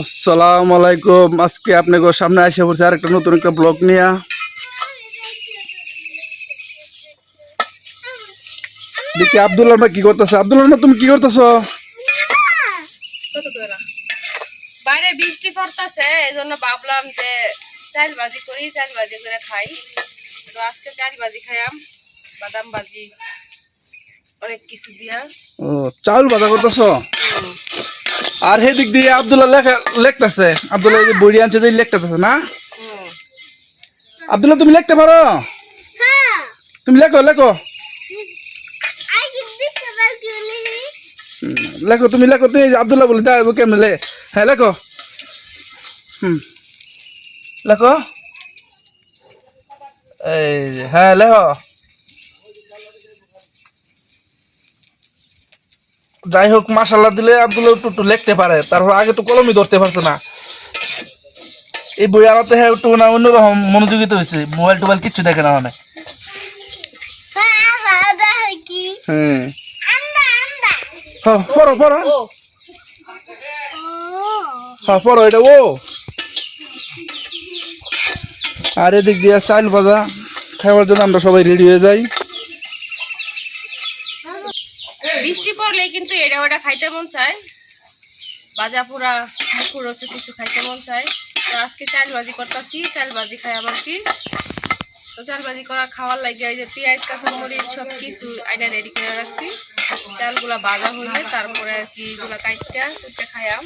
আসসালামু আলাইকুম। আজকে আপনাদের সামনে এসে পড়ছে আর একটা নতুন একটা ব্লগ নিয়ে। দেখি আব্দুল্লাহ ভাই কি করতেছে। আব্দুল্লাহ ভাই তুমি কি করতেছো? বাইরে বৃষ্টি পড়তেছে, এই জন্য ভাবলাম যে চাল ভাজি করি, চাল ভাজি করে খাই। তো আজকে চাল ভাজি খাইলাম, বাদাম ভাজি অনেক কিছু দিয়া। ও চাউল ভাজা করতেছো? আর সেই দিক দিয়ে আব্দুল্লাহ লেখতেছে। আব্দুল্লাহ যে বড়ি আনছে যে লেখতেছে না? আব্দুল্লাহ তুমি লিখতে পারো? তুমি লেখো লেখো লেখো তুমি লেখো। তুমি আব্দুল্লাহ বলে দেবো কেমন লে। হ্যাঁ লেখো। লেখো। এই হ্যাঁ লেখো। যাই হোক মাশাআল্লাহ দিলে আব্দুল্লাহ একটু লিখতে পারে। তারপর আগে তো কলমই ধরতে পারছে না। এই বই আনাতে হ্যাঁ একটু না অন্যরকম মনোযোগিতা হয়েছে। মোবাইল টোবাইল কিচ্ছু দেখে না অনেক। হ্যাঁ পড়ো পড়ো। হ্যাঁ পড়ো এটা ও। আর এদিক দিয়ে চাল ভাজা খাওয়ার জন্য আমরা সবাই রেডি হয়ে যাই। বৃষ্টি পড়লে কিন্তু এটা ওটা খাইতে মন চায়, ভাজা পোড়া মুখুর হচ্ছে কিছু খাইতে মন চায়। তো আজকে চাল ভাজি করতেছি, চাল ভাজি খাই আবার কি। তো চাল ভাজি করা খাওয়ার লাগে এই যে পেঁয়াজ কাঁচামরিচ সব কিছু আইনা রেডি করে রাখছি। চালগুলা ভাজা হইলে তারপরে আর কি এগুলা কাইটটা খাইয়াম।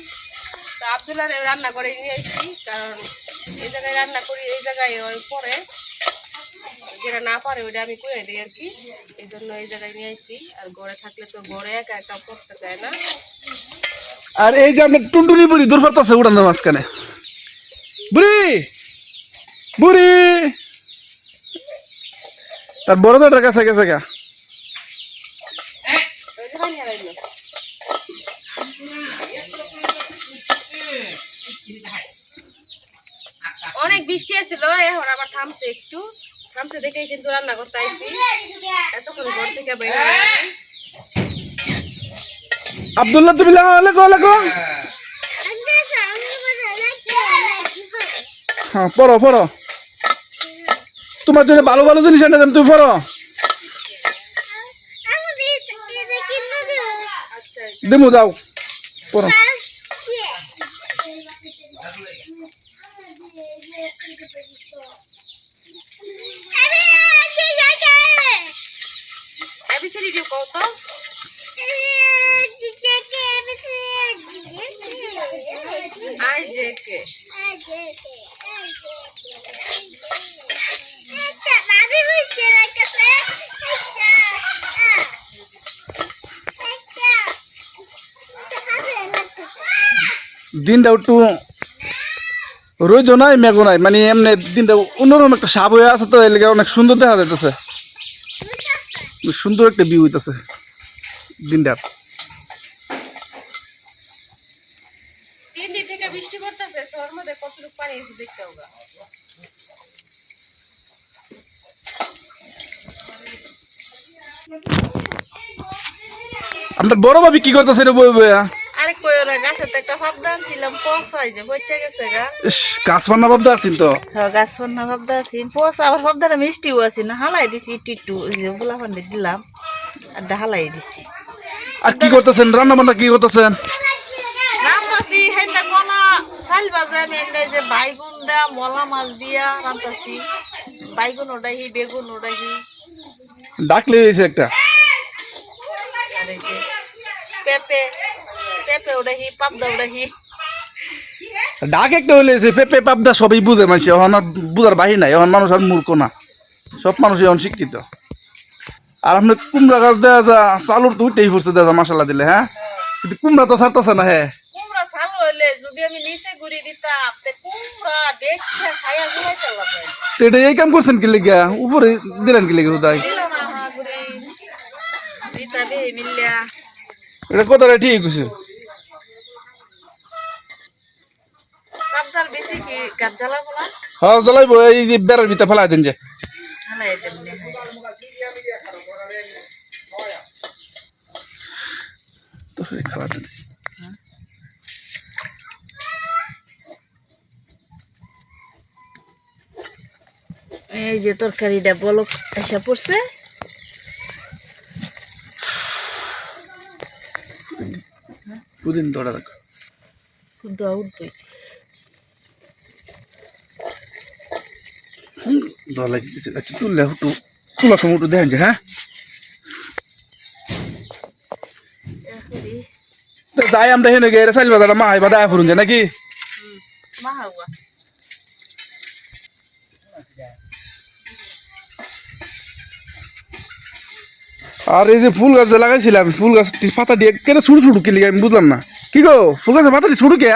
তো আব্দুল্লাহ রান্না করে নিয়ে আসছি, কারণ এই জায়গায় রান্না করি, এই জায়গায় ওই পরে যেটা না পারে ওইটা আমি করে দিই আর কি। এই জন্য এই জায়গায় নিয়ে আসছি। আর ঘরে থাকলে তো ঘরে একা একা করতে চায় না। আর এই যে আপনার টুনটুনি বুড়ি দূর পারতেছে উড়ান মাঝখানে। বুড়ি বুড়ি তার বড় তো কাছে গেছে গা। অনেক বৃষ্টি আসছিল, এখন আবার থামছে, একটু থামছে দেখে কিন্তু রান্না করতে আইছি। এতক্ষণ ঘর থেকে বের হয়ে আব্দুল্লাহ তুমি লেখো লেখো লেখো। হ্যাঁ পড়ো পড়ো। তোমার জন্য ভালো ভালো জিনিস এনে দেন, তুমি পড়ো। দিমু যাও পড়ো। এবিসিডি দিও কত আইজেকে দিনটা একটু রোদ নাই মেঘ নাই, মানে এমনি দিনটা অন্যরকম একটা সাপ হয়ে আছে। তো এলাকা অনেক সুন্দর দেখা যাইতেছে, সুন্দর একটা ভিউ হইতেছে দিনটা। 3 দিন থেকে বৃষ্টি পড়তেছে, তোর মধ্যে কতটুকু পানি এসে দেখতে হবে। আপনার বড় ভাবি কি করতেছে রে বই বইয়া? আরে কইও না, গাছে তো একটা ভাবদান ছিলাম, পচাই যে বইচা গেছে গা। গাছ পান্না ভাবতে আছেন তো? হ্যাঁ গাছ পান্না ভাবদা আছি, পচা আবার ভাবদাটা মিষ্টিও আছে না, হালাই দিছি একটু একটু, ওই যে গোলা পানি দিলাম আর হালাই দিছি। আর কি করতেছেন রান্না বান্না কি করতেছেন? রান্নাছি হেন্দা কোনা চাল বাজে, আমি এন্ডাই যে বাইগুন দা মলা মাছ দিয়া রান্নাছি। বাইগুন ওডাহি, বেগুন ওডাহি, ডাকলে হয়েছে একটা। আর এই যে পেঁপে পেঁপে ওডাহি, পাবদা ওডাহি। ডাক একটা হইলে পেঁপে পাবদা সবই বুঝে মানুষ, এখন আর বুঝার বাহির নাই। এখন মানুষ আর মূর্খ না, সব মানুষ এখন শিক্ষিত। আর আপনার কুমড়া গাছ দেওয়া যা চালুর তো উঠেই পড়ছে দেওয়া যা মশলা দিলে। হ্যাঁ কিন্তু কুমড়া তো ছাড়তেছে না। হ্যাঁ কুমড়া চালু হইলে যদি আমি নিচে ঘুরি দিতাম, কুমড়া দেখে খাইয়া ঘুরাইতে লাগবে। তো এটা এই কাম করছেন কি লেগে উপরে দিলেন কি লেগে তাই? এটা কথাটা ঠিক আছে। হ্যাঁ জ্বলাইবো, এই যে বেড়ার ভিতরে ফেলাই দেন যে। এই যে তরকারিটা বলক এসে পড়ছে। বুঝিন তোরা দেখ দোয়া উঠবে। দর লাগি আচ্ছা তুললে একটু তোলার সময় একটু দেখেন যে হ্যাঁ তো যাই আমরা হেনে গিয়ে চাইল বাজারটা মা আইবা দায় ফুরুন যে নাকি মাহাওয়া আর এই যে ফুল গাছ যে লাগাইছিলাম ফুল গাছটি পাতা দিয়ে কেটে ছোট ছোট কি লিগে আমি বুঝলাম না কি গো ফুল গাছের পাতাটি ছোট কে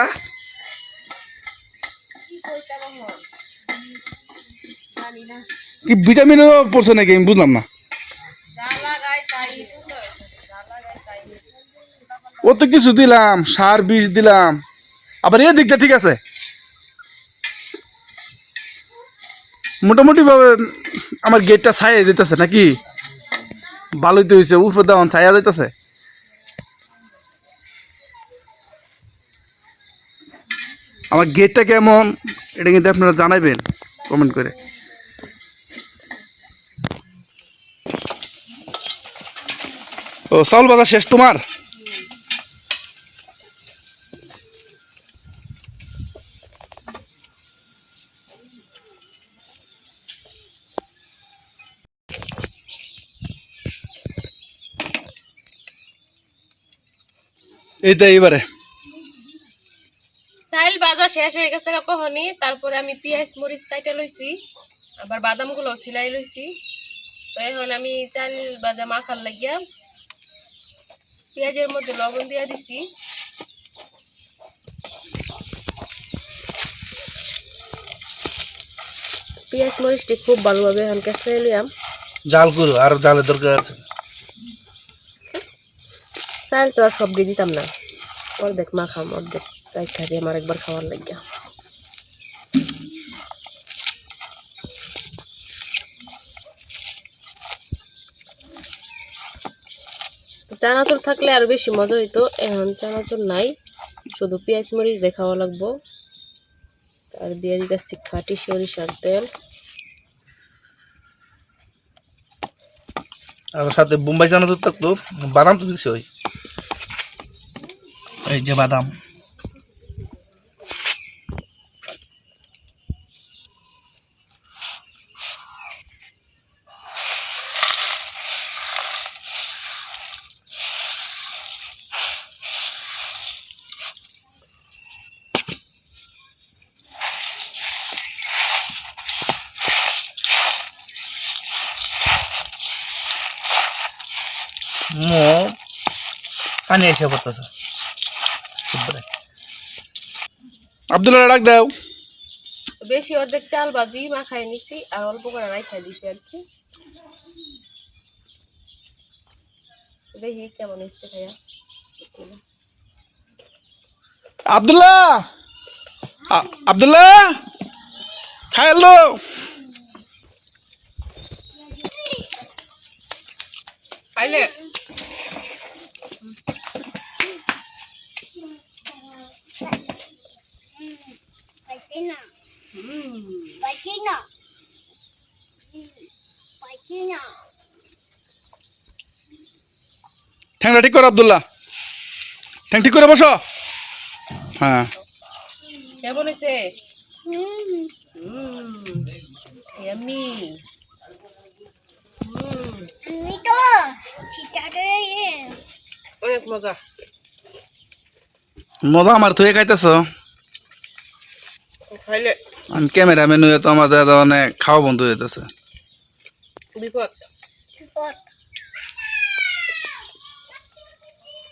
কি ভিটামিনের পড়ছে নাকি আমি বুঝলাম না ও তো কিছু দিলাম সার বিষ দিলাম আবার এই দিকটা ঠিক আছে মোটামুটি ভাবে আমার গেটটা ছায়া দিতেছে নাকি ভালোই তো হয়েছে উপর দেওয়ান ছায়া দিতেছে আমার গেটটা কেমন এটা কিন্তু আপনারা জানাবেন কমেন্ট করে ও চাউল বাজার শেষ তোমার এইটা এইবারে চাইল ভাজা শেষ হয়ে গেছে কখনই। তারপরে আমি পেঁয়াজ মরিচ কাইটা লইছি, আবার বাদামগুলো সিলাই লইছি। তো এখন আমি চাল ভাজা মাখার লাগিয়া পেঁয়াজের মধ্যে লবণ দিয়া দিছি। পেঁয়াজ মরিচটি খুব ভালোভাবে এখন কেসে লইয়াম। জাল করো আর জালের দরকার আছে চাল তো আর সব দিয়ে দিতাম না, অর্ধেক মাখাম অর্ধেক রাইখা দিয়ে আমার একবার খাওয়ার লাগিয়া। চানাচুর থাকলে আরো বেশি মজা হইতো, এখন চানাচুর নাই, শুধু পেঁয়াজ মরিচ দিয়ে খাওয়া লাগবো। আর দিয়ে দিতেছি খাঁটি সরিষার তেল, আর সাথে বোম্বাই চানা দুধ থাকতো বাদাম তো দিচ্ছে ওই এই যে বাদাম মো পানি এসে পড়তেছে আব্দুল্লাহ ডাক দাও বেশি অর্ধেক চাল ভাজি মাখাই নিছি আর অল্প করে রাইখা দিছি আর কি। দেখি কেমন হচ্ছে খাইয়া। আব্দুল্লাহ আব্দুল্লাহ হ্যালো খাইলে ঠ্যাংটা ঠিক করো আব্দুল্লাহ ঠ্যাং ঠিক করে বসো হ্যাঁ কেমন হয়েছে? ইয়াম্মি। অনেক মজা মজা আমার তুই খাইতেছ খাইলে আমি ক্যামেরাম্যান হয়ে তো আমাদের মানে খাওয়া বন্ধ হয়ে যেতেছে বিপদ।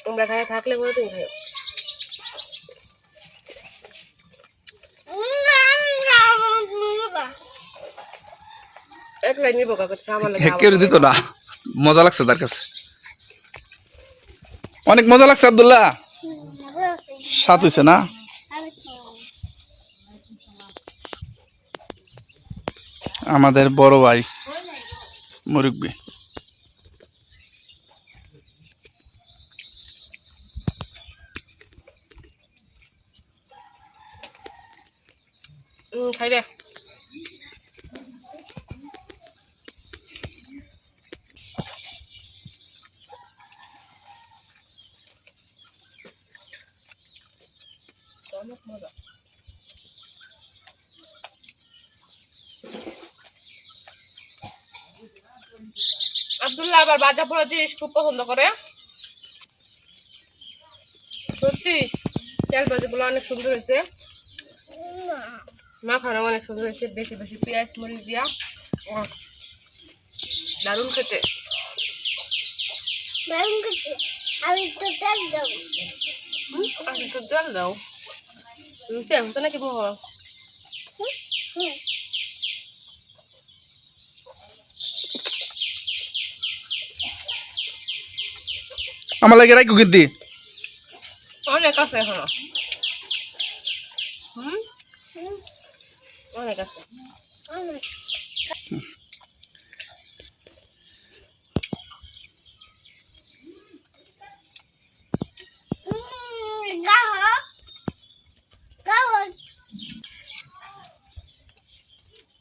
তোমরা খাইয়া থাকলে বলে তুমি খাইও। একলাই নিবো কাকা সামান লাগে কেউ দিত না মজা লাগছে তার কাছে অনেক মজা লাগছে আব্দুল্লাহ স্বাদ হয়েছে না আমাদের বড় ভাই মুরব্বি খাইলে অনেক মজা। আব্দুল্লাহ আবার ভাজা পোড়া জিনিস খুব পছন্দ করে। সত্যি তেল ভাজিগুলো অনেক সুন্দর হয়েছে, মাখানো অনেক সুন্দর হয়েছে, বেশি বেশি পেঁয়াজ মরিচ দিয়া দারুণ খেতে। আমি তো তেল দেব। আমি তো জল দাও রুচি হচ্ছে নাকি বাবা? আমার লাগে রাখো কিন্তু অনেক আছে এখনো। অনেক আছে।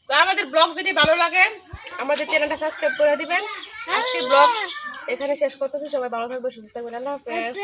তো আমাদের ব্লগ যদি ভালো লাগে আমাদের চ্যানেলটা সাবস্ক্রাইব করে দিবেন। আজকে ব্লগ এখানে শেষ করতেছি। সবাই ভালো থাকবে, সুস্থ থাকবেন। আল্লাহ হাফেজ।